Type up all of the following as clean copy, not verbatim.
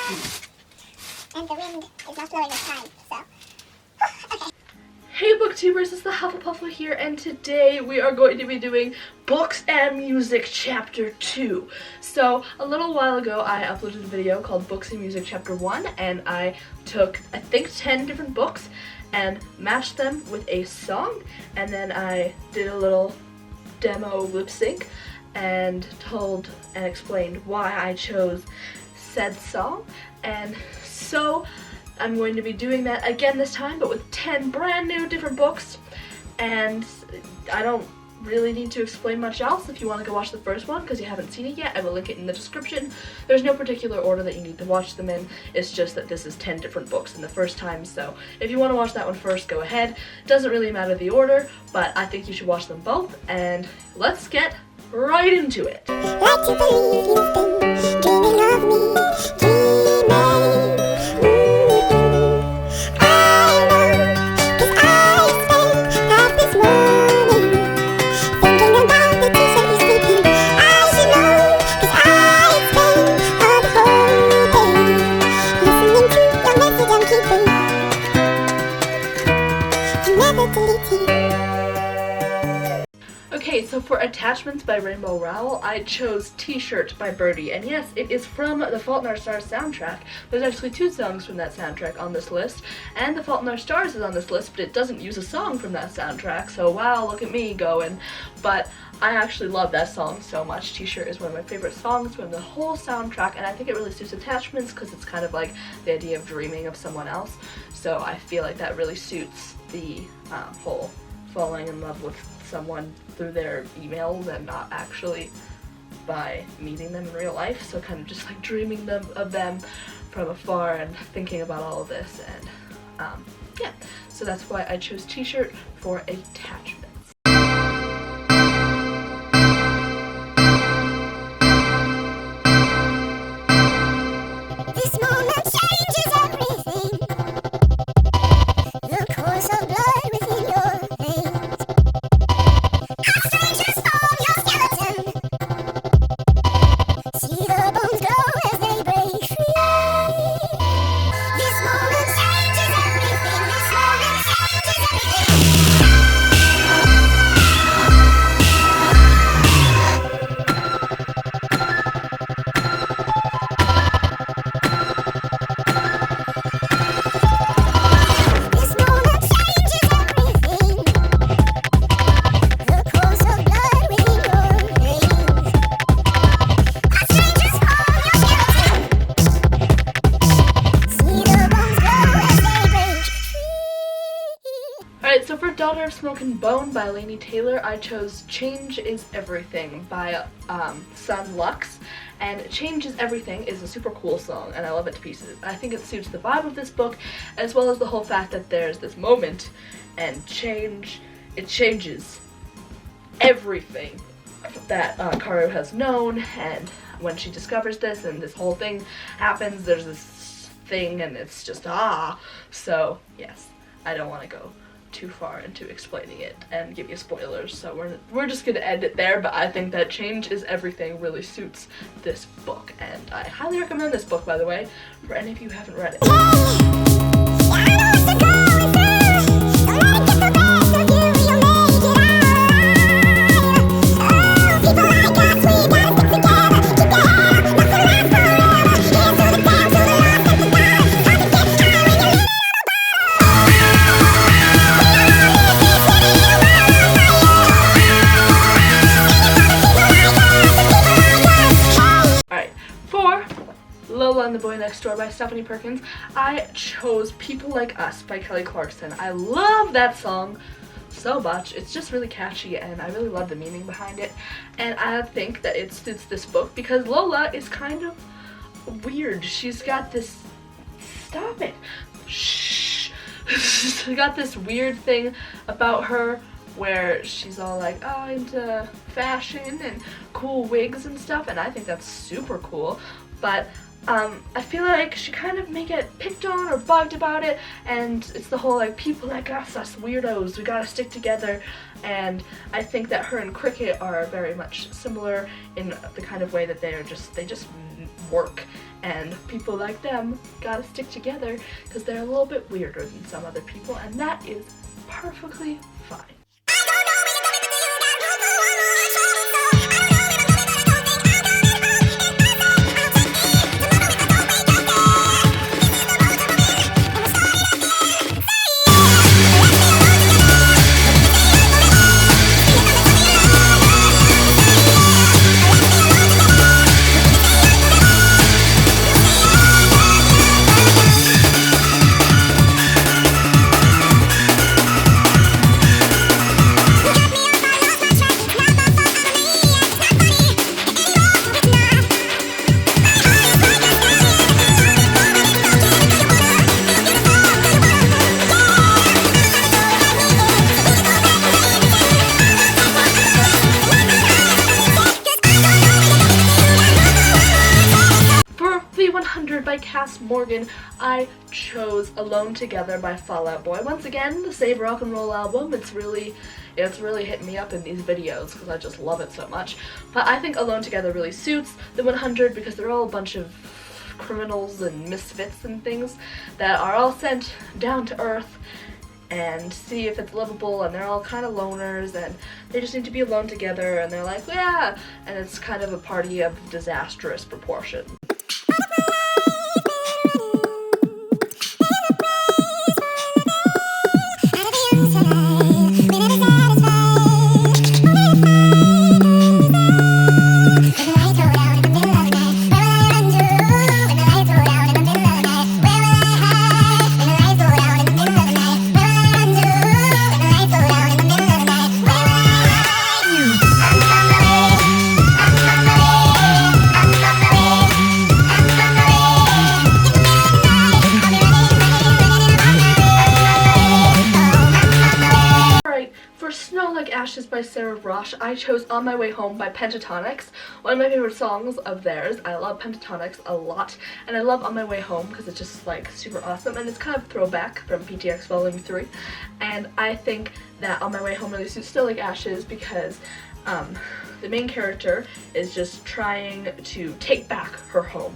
And the wind is not blowing this time, so. Okay. Hey booktubers, it's the Hufflepuffle here, and today we are going to be doing Books and Music Chapter 2. So, a little while ago I uploaded a video called Books and Music Chapter 1, and I took, I think, 10 different books and matched them with a song, and then I did a little demo lip sync and told and explained why I chose said song. And so I'm going to be doing that again this time, but with 10 brand new different books, and I don't really need to explain much else. If you want to go watch the first one because you haven't seen it yet, I will link it in the description. There's no particular order that you need to watch them in, it's just that this is 10 different books in the first time, so if you want to watch that one first, go ahead. It doesn't really matter the order, but I think you should watch them both, and let's get right into it. Like to believe you've been dreaming of me, dreaming. Okay, so for Attachments by Rainbow Rowell, I chose T-Shirt by Birdie, and yes, it is from the Fault in Our Stars soundtrack. There's actually 2 songs from that soundtrack on this list, and The Fault in Our Stars is on this list, but it doesn't use a song from that soundtrack, so wow, look at me going. But I actually love that song so much. T-Shirt is one of my favorite songs from the whole soundtrack, and I think it really suits Attachments because it's kind of like the idea of dreaming of someone else, so I feel like that really suits the whole falling in love with someone through their emails and not actually by meeting them in real life, so kind of just like dreaming of them from afar and thinking about all of this, and yeah, so that's why I chose T-Shirt for Attachments. This moment changes everything. The course of blood within your veins. As strangers form your skeleton. See the bones glow as they break free. This moment changes everything. This moment changes everything. Alright, so for Daughter of Smoke and Bone by Laini Taylor, I chose Change is Everything by Sun Lux. And Change is Everything is a super cool song, and I love it to pieces. I think it suits the vibe of this book, as well as the whole fact that there's this moment, and it changes everything that Karu has known, and when she discovers this and this whole thing happens, there's this thing, and it's just so yes, I don't want to go too far into explaining it and give you spoilers, so we're just gonna end it there, but I think that Change is Everything really suits this book, and I highly recommend this book, by the way, for any of you who haven't read it. And the Boy Next Door by Stephanie Perkins, I chose People Like Us by Kelly Clarkson. I love that song so much. It's just really catchy, and I really love the meaning behind it, and I think that it suits this book because Lola is kind of weird. She's got this, stop it, shh, she's got this weird thing about her where she's all like, oh, into fashion and cool wigs and stuff, and I think that's super cool. But I feel like she kind of may get picked on or bugged about it, and it's the whole like, people like us weirdos, we gotta stick together. And I think that her and Cricket are very much similar in the kind of way that they just work, and people like them gotta stick together because they're a little bit weirder than some other people, and that is perfectly fine. By Cass Morgan, I chose Alone Together by Fall Out Boy. Once again, the same rock and roll album. It's really hit me up in these videos because I just love it so much. But I think Alone Together really suits the 100 because they're all a bunch of criminals and misfits and things that are all sent down to earth and see if it's livable, and they're all kind of loners and they just need to be alone together, and they're like, yeah, and it's kind of a party of disastrous proportion. Ashes by Sarah Rosh, I chose On My Way Home by Pentatonics, one of my favorite songs of theirs. I love Pentatonics a lot, and I love On My Way Home because it's just like super awesome, and it's kind of throwback from PTX Volume 3, and I think that On My Way Home really suits Snow Like Ashes because the main character is just trying to take back her home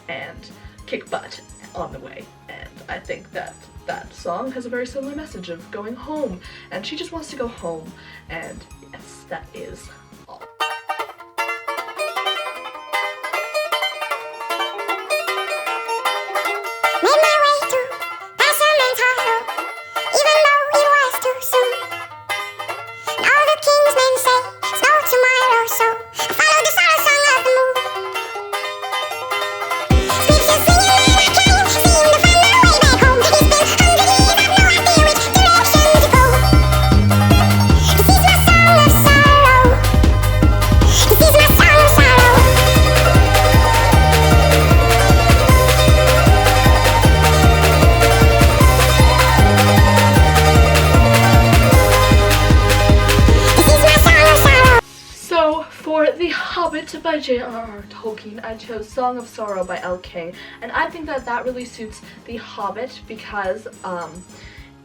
and kick butt on the way, and I think that that song has a very similar message of going home, and she just wants to go home, and yes, that is all. Made my way to Passerman's Hollow, even though it was too soon. And all the king's men say it's no tomorrow, so I followed the sorrow song of the moon. Scripture singing and I can't seem to find my way back home. It's been 100 years, I've no idea which direction to go. This is my song of sorrow. This is my song of sorrow. So, for The Hobbit by J.R.R. Tolkien, I chose Song of Sorrow by L. King, and I think that that really suits The Hobbit because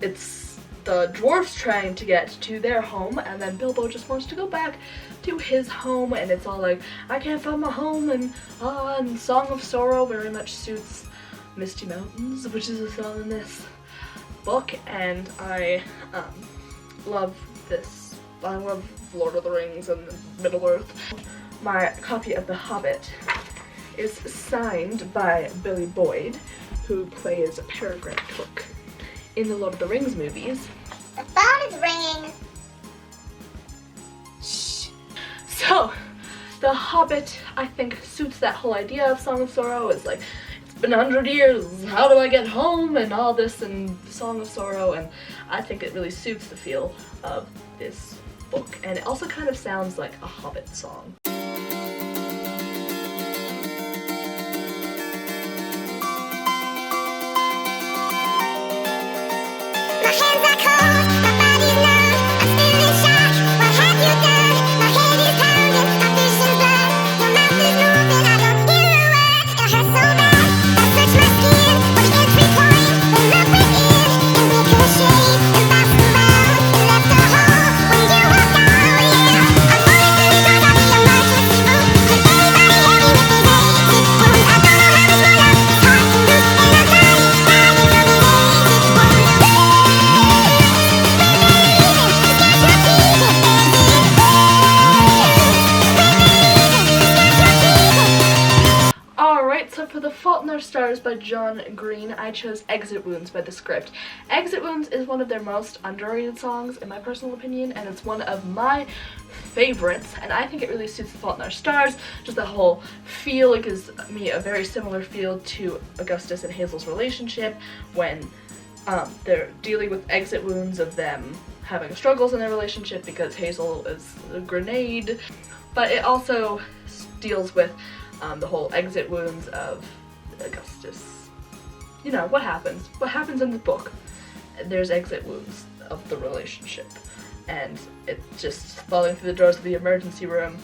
it's the dwarves trying to get to their home, and then Bilbo just wants to go back to his home, and it's all like, I can't find my home, and Song of Sorrow very much suits Misty Mountains, which is a song in this book, and I love this. I love Lord of the Rings and Middle-earth. My copy of The Hobbit is signed by Billy Boyd, who plays Peregrine Took in the Lord of the Rings movies. The phone is ringing. Shh. So, The Hobbit, I think, suits that whole idea of Song of Sorrow. It's like, it's been 100 years, how do I get home, and all this, and Song of Sorrow, and I think it really suits the feel of this book, and it also kind of sounds like a Hobbit song. My hands are cold, my body's numb, I'm still in shock. Alright, so for The Fault in Our Stars by John Green, I chose Exit Wounds by The Script. Exit Wounds is one of their most underrated songs, in my personal opinion, and it's one of my favorites, and I think it really suits The Fault in Our Stars. Just the whole feel, it gives me a very similar feel to Augustus and Hazel's relationship when they're dealing with exit wounds of them having struggles in their relationship because Hazel is a grenade, but it also deals with the whole exit wounds of Augustus. You know, what happens in the book. There's exit wounds of the relationship, and it's just falling through the doors of the emergency room.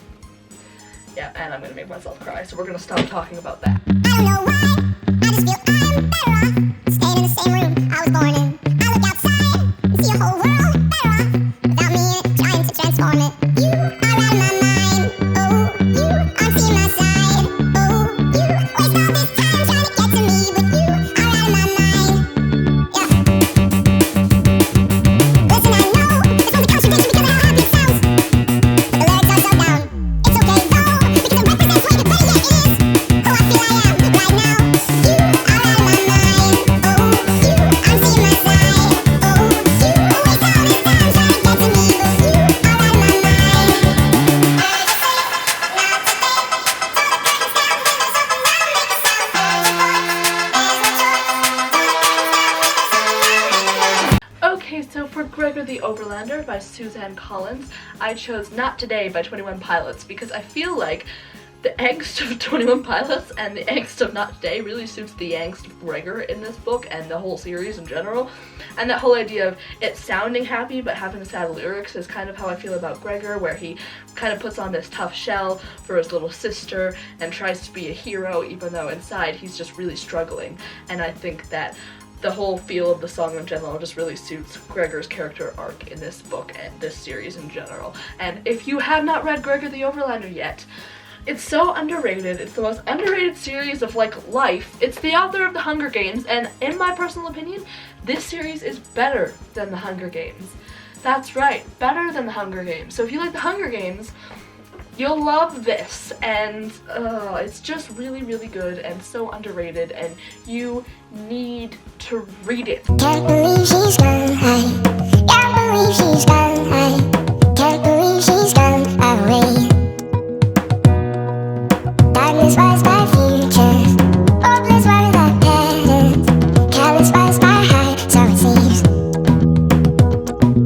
Yeah, and I'm gonna make myself cry, so we're gonna stop talking about that. I don't know why, I just feel I'm better off staying in the same room I was born in. I look outside and see a whole world better off without me in it, trying to transform it. You are out of my mind, oh, you aren't seeing my side, oh, you waste all this time trying to get to me, but you are out of my mind, yeah. Listen, I know it's one of the contradictions because of how happy it sounds, but the lyrics are so down. It's okay though, because it represents what your better yet is, who I feel I am right now. You are out of my mind, oh, you aren't seeing my side, oh, you waste all this time trying to get to me, but you are out of my mind. Okay, so for Gregor the Overlander by Suzanne Collins, I chose Not Today by 21 Pilots because I feel like the angst of 21 Pilots and the angst of Not Today really suits the angst of Gregor in this book and the whole series in general. And that whole idea of it sounding happy but having sad lyrics is kind of how I feel about Gregor, where he kind of puts on this tough shell for his little sister and tries to be a hero even though inside he's just really struggling. And I think that the whole feel of the song in general just really suits Gregor's character arc in this book and this series in general. And if you have not read Gregor the Overlander yet, it's so underrated. It's the most underrated series of like life. It's the author of The Hunger Games, and in my personal opinion, this series is better than The Hunger Games. That's right, better than The Hunger Games. So if you like The Hunger Games, you'll love this, and it's just really, really good and so underrated, and you need to read it. Can't believe she's gone, I can't believe she's gone, I can't believe she's gone away. Darkness was my future, hopeless were the patterns, careless was my heart, so it seems.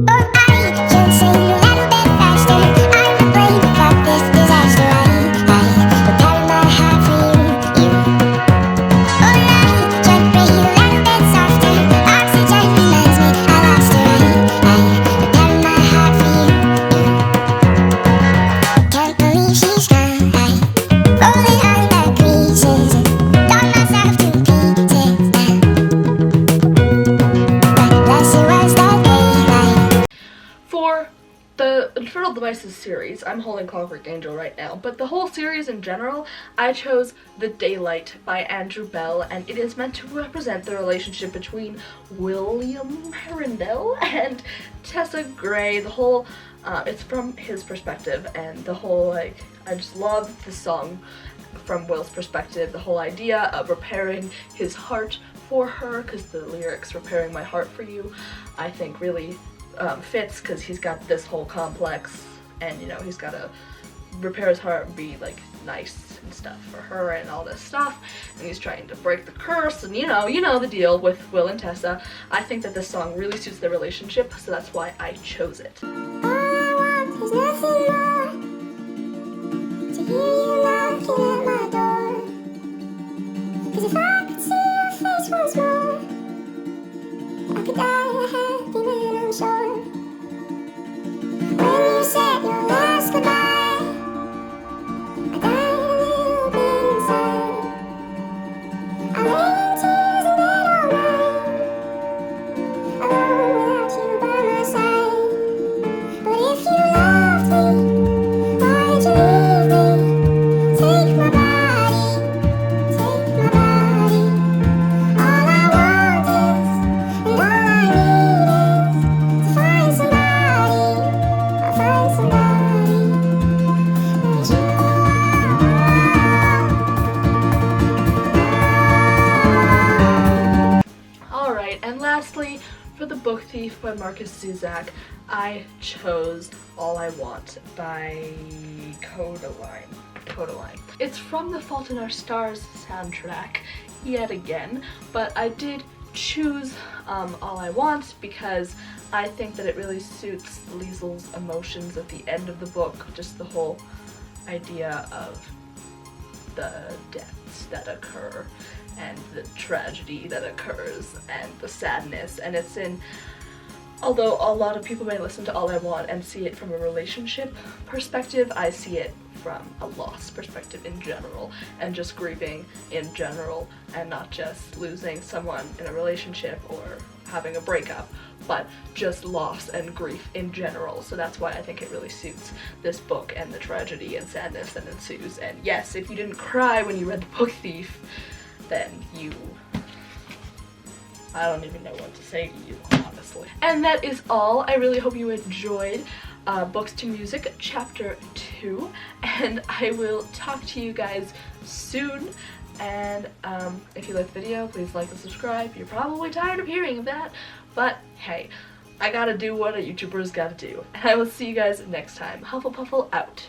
Oh, I should sing a little bit faster, I'm to blame for this disaster. I prepared my heart for you. Oh, I should breathe a little bit softer, oxygen reminds me I lost her. I prepared my heart for you. Can't believe she's gone, rolling on the creases, torn myself to pieces now. But blessed was the daylight. For the Infernal Devices series, I'm holding Clockwork Angel right now, but the whole series in general, I chose The Daylight by Andrew Bell, and it is meant to represent the relationship between William Herondale and Tessa Gray. The whole, it's from his perspective, and the whole, like, I just love the song from Will's perspective, the whole idea of repairing his heart for her, because the lyrics, repairing my heart for you, I think really fits, because he's got this whole complex, and you know, he's got to repair his heart and be like nice and stuff for her and all this stuff, and he's trying to break the curse, and you know the deal with Will and Tessa. I think that this song really suits their relationship, so that's why I chose it. All I want is nothing more, to hear you knocking at my door. 'Cause if I could see your face once more, I could die a happy man, I'm sure. When you said your last goodbye, I died a little bit inside. I lay in tears and then all night, alone without you by my side. But if you loved me, why'd you leave me? Take my body, take my body. For The Book Thief by Marcus Zuzak, I chose All I Want by Codaline. It's from the Fault in Our Stars soundtrack yet again, but I did choose All I Want because I think that it really suits Liesel's emotions at the end of the book, just the whole idea of the deaths that occur and the tragedy that occurs and the sadness. And it's in, although a lot of people may listen to All I Want and see it from a relationship perspective, I see it from a loss perspective in general, and just grieving in general, and not just losing someone in a relationship or having a breakup, but just loss and grief in general. So that's why I think it really suits this book and the tragedy and sadness that ensues. And yes, if you didn't cry when you read The Book Thief, then I don't even know what to say to you, honestly. And that is all. I really hope you enjoyed Books to Music Chapter 2, and I will talk to you guys soon. And if you like the video, please like and subscribe. You're probably tired of hearing that, but hey, I gotta do what a YouTuber's gotta do. And I will see you guys next time. Hufflepuffle out.